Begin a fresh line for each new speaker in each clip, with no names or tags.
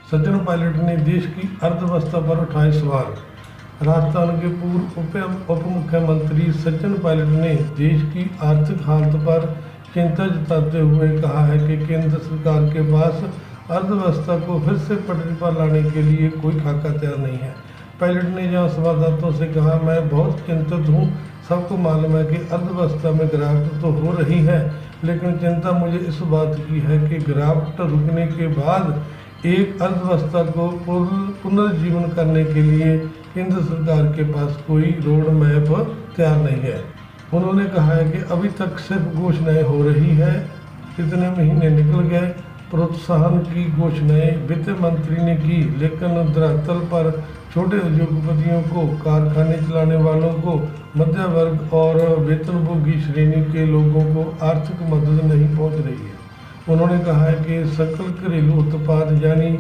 सचिन पायलट ने देश की अर्थव्यवस्था पर उठाए सवाल। राजस्थान के पूर्व उप मुख्यमंत्री सचिन पायलट ने देश की आर्थिक हालत पर चिंता जताते हुए कहा है कि केंद्र सरकार के पास अर्थव्यवस्था को फिर से पटरी पर लाने के लिए कोई खाका तैयार नहीं है। पायलट ने जहां संवाददाताओं से कहा, मैं बहुत चिंतित हूं। सबको मालूम है कि अर्थव्यवस्था में गिरावट तो हो रही है, लेकिन चिंता मुझे इस बात की है कि गिरावट रुकने के बाद एक अर्थव्यवस्था को पुनर्जीवन करने के लिए केंद्र सरकार के पास कोई रोड मैप तैयार नहीं है। उन्होंने कहा है कि अभी तक सिर्फ घोषणाएं हो रही है। इतने महीने निकल गए, प्रोत्साहन की घोषणाएं वित्त मंत्री ने की, लेकिन धरातल पर छोटे उद्योगपतियों को, कारखाने चलाने वालों को, मध्य वर्ग और वेतनभोगी श्रेणी के लोगों को आर्थिक मदद नहीं पहुंच रही है। उन्होंने कहा है कि सकल घरेलू उत्पाद यानी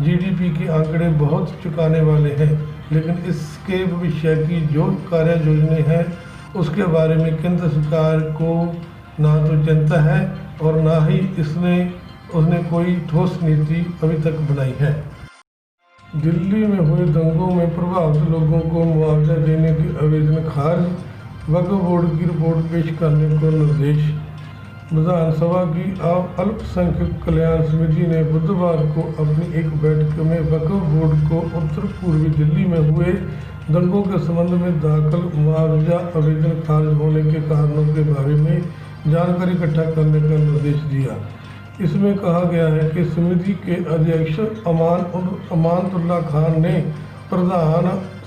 जीडीपी के आंकड़े बहुत चुकाने वाले हैं, लेकिन इसके भविष्य की जो कार्य योजनाएं हैं उसके बारे में केंद्र सरकार को ना तो चिंता है और ना ही उसने कोई ठोस नीति अभी तक बनाई है। दिल्ली में हुए दंगों में प्रभावित लोगों को मुआवजा देने के आवेदन खारिज, वक्फ बोर्ड की रिपोर्ट पेश करने को निर्देश। विधानसभा की अल्पसंख्यक कल्याण समिति ने बुधवार को अपनी एक बैठक में वक्फ बोर्ड को उत्तर पूर्वी दिल्ली में हुए दंगों के संबंध में दाखिल मुआवजा आवेदन खारिज होने के कारणों के बारे में जानकारी इकट्ठा करने का निर्देश दिया। इसमें कहा गया है कि समिति के अध्यक्ष अमानतुल्लाह खान ने प्रधान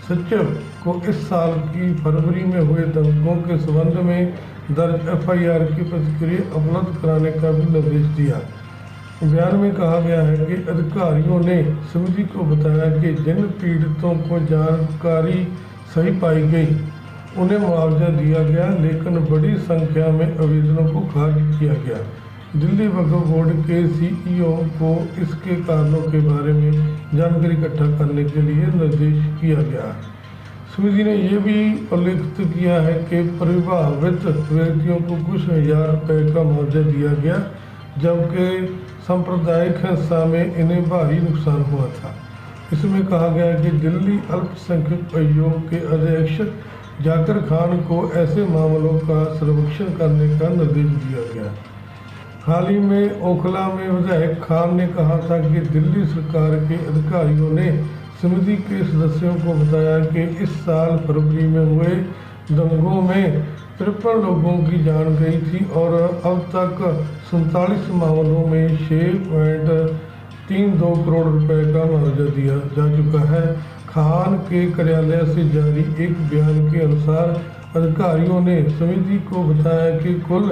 सचिव को इस साल की फरवरी में हुए दंगों के संबंध में दर्ज FIR की प्रतिक्रिया उपलब्ध कराने का भी निर्देश दिया। बयान में कहा गया है कि अधिकारियों ने समिति को बताया कि जिन पीड़ितों को जानकारी सही पाई गई उन्हें मुआवजा दिया गया, लेकिन बड़ी संख्या में आवेदनों को खारिज किया गया। दिल्ली वक्फ बोर्ड के CEO को इसके कारणों के बारे में जानकारी इकट्ठा करने के लिए निर्देश किया गया। समिति ने यह भी उल्लेख किया है कि प्रभावित व्यक्तियों को कुछ हजार रुपये का मुआवजा दिया गया, जबकि सांप्रदायिक हिंसा में इन्हें भारी नुकसान हुआ था। इसमें कहा गया कि दिल्ली अल्पसंख्यक आयोग के अध्यक्ष जाकिर खान को ऐसे मामलों का सर्वेक्षण करने का निर्देश दिया गया। हाल ही में ओखला में विधायक खान ने कहा था कि दिल्ली सरकार के अधिकारियों ने समिति के सदस्यों को बताया कि इस साल फरवरी में हुए दंगों में 53 लोगों की जान गई थी और अब तक 47 मामलों में 6.32 करोड़ रुपए का मुआवजा दिया जा चुका है। खान के कार्यालय से जारी एक बयान के अनुसार अधिकारियों ने समिति को बताया कि कुल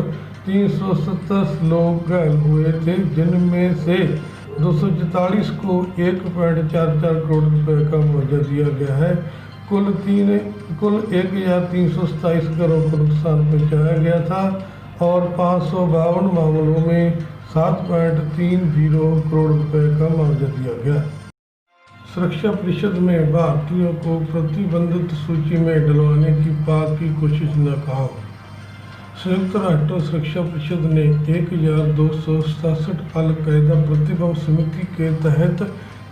370 लोग घायल हुए थे, जिनमें से 244 को 1.44 करोड़ रुपए का मुआवजा दिया गया है। कुल 1,327 करोड़ का नुकसान पहुँचाया गया था और 552 मामलों में 7.30 करोड़ रुपए का मुआवजा दिया गया। सुरक्षा परिषद में भारतीयों को प्रतिबंधित सूची में डलवाने की पाक की कोशिश नाकाम। संयुक्त राष्ट्र सुरक्षा परिषद ने 1267 अल-कायदा प्रतिबंध समिति के तहत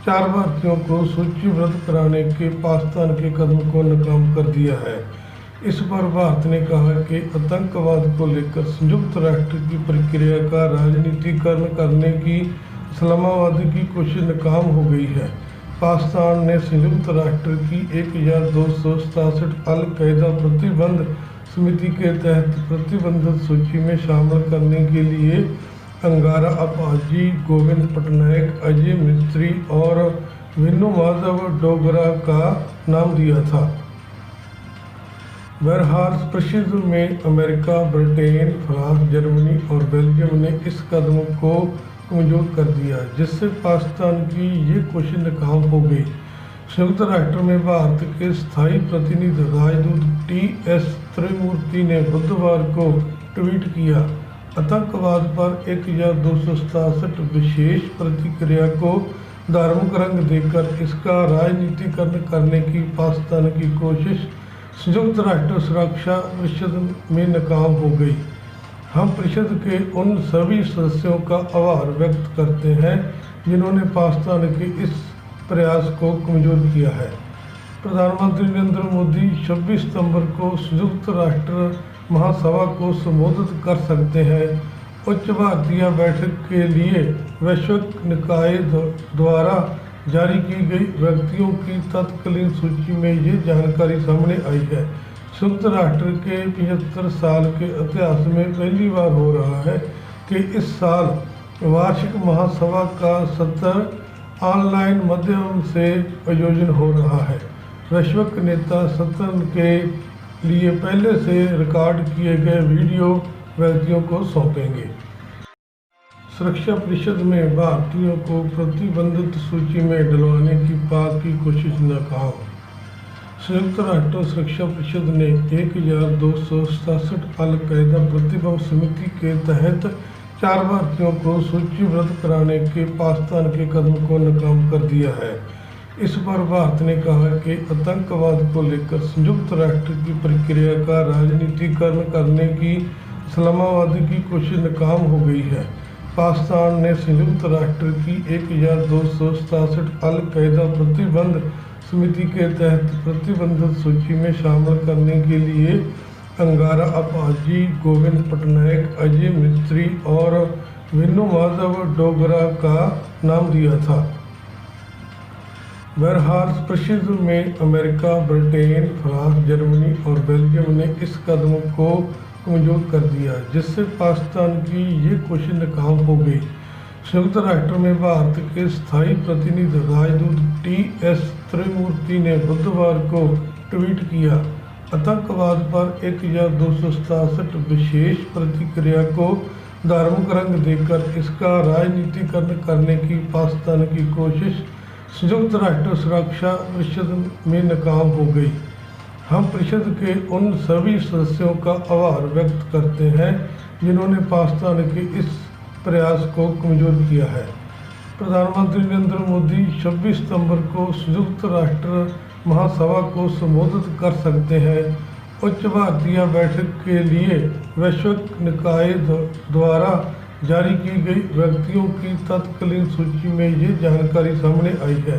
4 भारतीयों को सूचीबद्ध कराने के पाकिस्तान के कदम को नाकाम कर दिया है। इस पर भारत ने कहा कि आतंकवाद को लेकर संयुक्त राष्ट्र की प्रक्रिया का राजनीतिकरण करने की इस्लामाबाद की कोशिश नाकाम हो गई है। पाकिस्तान ने संयुक्त राष्ट्र की 1267 अल-कायदा प्रतिबंध समिति के तहत प्रतिबंधित सूची में शामिल करने के लिए अंगारा अपाची, गोविंद पटनायक, अजय मिस्त्री और विनु माधव डोगरा का नाम दिया था। बहरहाल परिषद में अमेरिका, ब्रिटेन, फ्रांस, जर्मनी और बेल्जियम ने इस कदम को कमजोर कर दिया, जिससे पाकिस्तान की ये कोशिश नाकाम हो गई। संयुक्त राष्ट्र में भारत के स्थायी प्रतिनिधि राजदूत TS त्रिमूर्ति ने बुधवार को ट्वीट किया, आतंकवाद पर 1267 विशेष प्रतिक्रिया को धार्मिक रंग देकर इसका राजनीतिकरण करने की पाकिस्तान की कोशिश संयुक्त राष्ट्र सुरक्षा परिषद में नाकाम हो गई। हम परिषद के उन सभी सदस्यों का आभार व्यक्त करते हैं जिन्होंने पाकिस्तान के इस प्रयास को कमजोर किया है। प्रधानमंत्री नरेंद्र मोदी 26 सितंबर को संयुक्त राष्ट्र महासभा को संबोधित कर सकते हैं। उच्च भारतीय बैठक के लिए वैश्विक निकाय द्वारा जारी की गई व्यक्तियों की तत्कालीन सूची में ये जानकारी सामने आई है। संयुक्त राष्ट्र के 75 साल के इतिहास में पहली बार हो रहा है कि इस साल वार्षिक महासभा का सत्र ऑनलाइन माध्यम से आयोजन हो रहा है। वैश्विक नेता सत्र के लिए पहले से रिकॉर्ड किए गए वीडियो व्यक्तियों को सौंपेंगे। सुरक्षा परिषद में भारतीयों को प्रतिबंधित सूची में डलवाने की पाक की कोशिश नाकाम। संयुक्त राष्ट्र सुरक्षा परिषद ने 1267 अल-कायदा प्रतिबंध समिति के तहत 4 भारतीयों को सूचीबद्ध कराने के पाकिस्तान के कदम को नाकाम कर दिया है। इस पर भारत ने कहा कि आतंकवाद को लेकर संयुक्त राष्ट्र की प्रक्रिया का राजनीतिकरण करने की इस्लामाबाद की कोशिश नाकाम हो गई है। पाकिस्तान ने संयुक्त राष्ट्र की 1267 अल-कायदा प्रतिबंध समिति के तहत प्रतिबंधित सूची में शामिल करने के लिए अंगारा अपाजी, गोविंद पटनायक, अजय मिस्त्री और विनु माधव डोगरा का नाम दिया था। बहरहाल परिषद में अमेरिका, ब्रिटेन, फ्रांस, जर्मनी और बेल्जियम ने इस कदम को कमजोर कर दिया, जिससे पाकिस्तान की ये कोशिश नाकाम हो गई। संयुक्त राष्ट्र में भारत के स्थायी प्रतिनिधि राजदूत टी.एस. त्रिमूर्ति ने बुधवार को ट्वीट किया, आतंकवाद पर 1267 विशेष प्रतिक्रिया को धार्मिक रंग देकर इसका राजनीतिकरण करने की पाकिस्तान की कोशिश संयुक्त राष्ट्र सुरक्षा परिषद में नाकाम हो गई। हम परिषद के उन सभी सदस्यों का आभार व्यक्त करते हैं जिन्होंने पाकिस्तान के इस प्रयास को कमजोर किया है। प्रधानमंत्री नरेंद्र मोदी 26 सितंबर को संयुक्त राष्ट्र महासभा को संबोधित कर सकते हैं। उच्च भारतीय बैठक के लिए वैश्विक निकाय द्वारा जारी की गई व्यक्तियों की तत्कालीन सूची में ये जानकारी सामने आई है।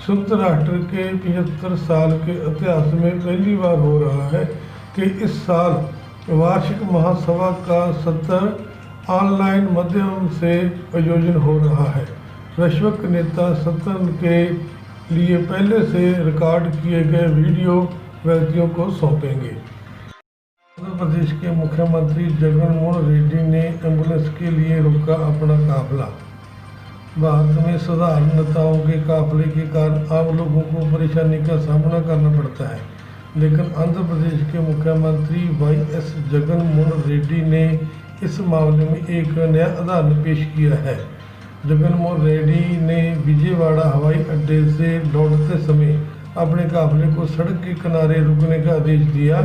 संयुक्त राष्ट्र के 75 साल के इतिहास में पहली बार हो रहा है कि इस साल वार्षिक महासभा का सत्र ऑनलाइन माध्यम से आयोजन हो रहा है। वैश्विक नेता सत्र के लिए पहले से रिकॉर्ड किए गए वीडियो व्यक्तियों को सौंपेंगे। आंध्र प्रदेश के मुख्यमंत्री जगन मोहन रेड्डी ने एम्बुलेंस के लिए रोका अपना काफिला। भारत में साधारण नेताओं के काफिले के कारण आम लोगों को परेशानी का सामना करना पड़ता है, लेकिन आंध्र प्रदेश के मुख्यमंत्री वाई.एस. जगन मोहन रेड्डी ने इस मामले में एक नया उदाहरण पेश किया है। जगन मोहन रेड्डी ने विजयवाड़ा हवाई अड्डे से लौटते समय अपने काफिले को सड़क के किनारे रुकने का आदेश दिया।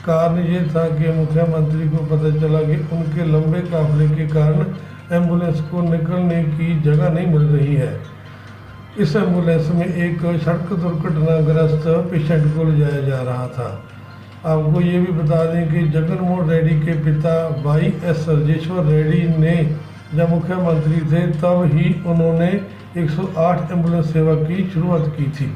कारण ये था कि मुख्यमंत्री को पता चला कि उनके लंबे काफिले के कारण एम्बुलेंस को निकलने की जगह नहीं मिल रही है। इस एम्बुलेंस में एक सड़क दुर्घटनाग्रस्त पेशेंट को ले जाया जा रहा था। आपको ये भी बता दें कि जगन मोहन रेड्डी के पिता वाई.एस. राजेश्वर रेड्डी ने जब मुख्यमंत्री थे तब ही उन्होंने 108 एम्बुलेंस सेवा की शुरुआत की थी।